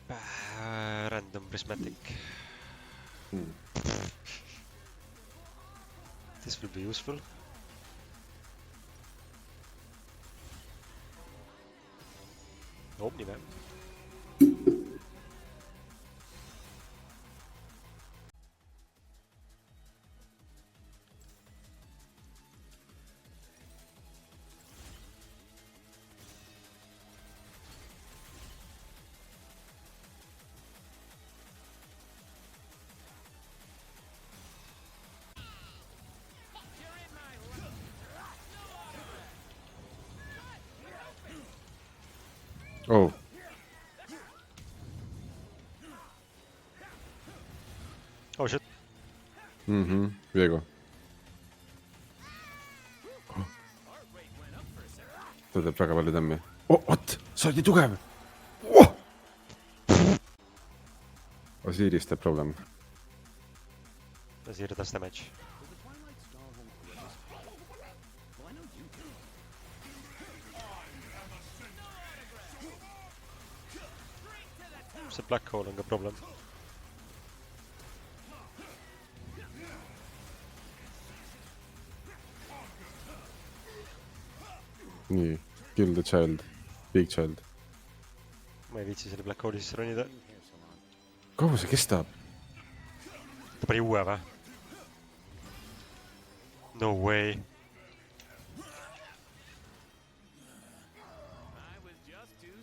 Random prismatic. This will be useful. Omni-Man. Oh, Oh shit. Viego. Ta teeb väga palju tämmi. Oh, what? Sa oled nii tugev! Oh! Osiris teeb problem. Zero does damage. See black hole on ka problem. Nii, kill the child. Big child. Ma ei viitsi selle black hole'i sisse ronida. Kaua see kestab? Ta pani uue või? No way.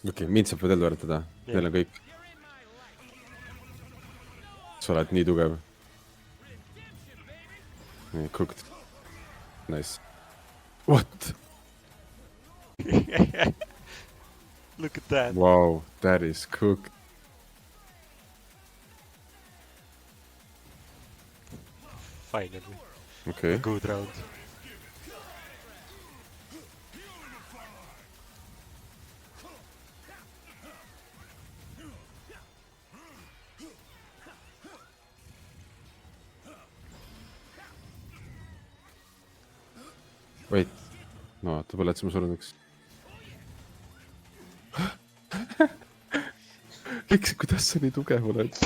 Okei, mind saab veel ellu äratada. Neil on kõik. Sa oled nii tugev. Nii, cooked. Nice. What? Look at that. Wow, that is cooked. Finally. Okei. Good round. Wait. No, ta põletas mu surnuks. Miks, kuidas sa nii tugev oled?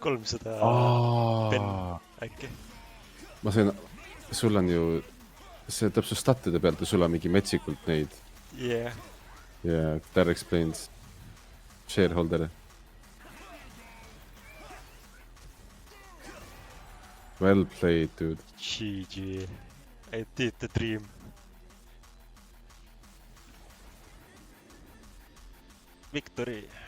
300 pen äkki. Ma sain, sul on ju, see tõeb su statide pealt ja sul on mingi metsikult neid. Yeah. Yeah, that explains. Shareholder. Well played, dude. GG. I did the dream. Victory.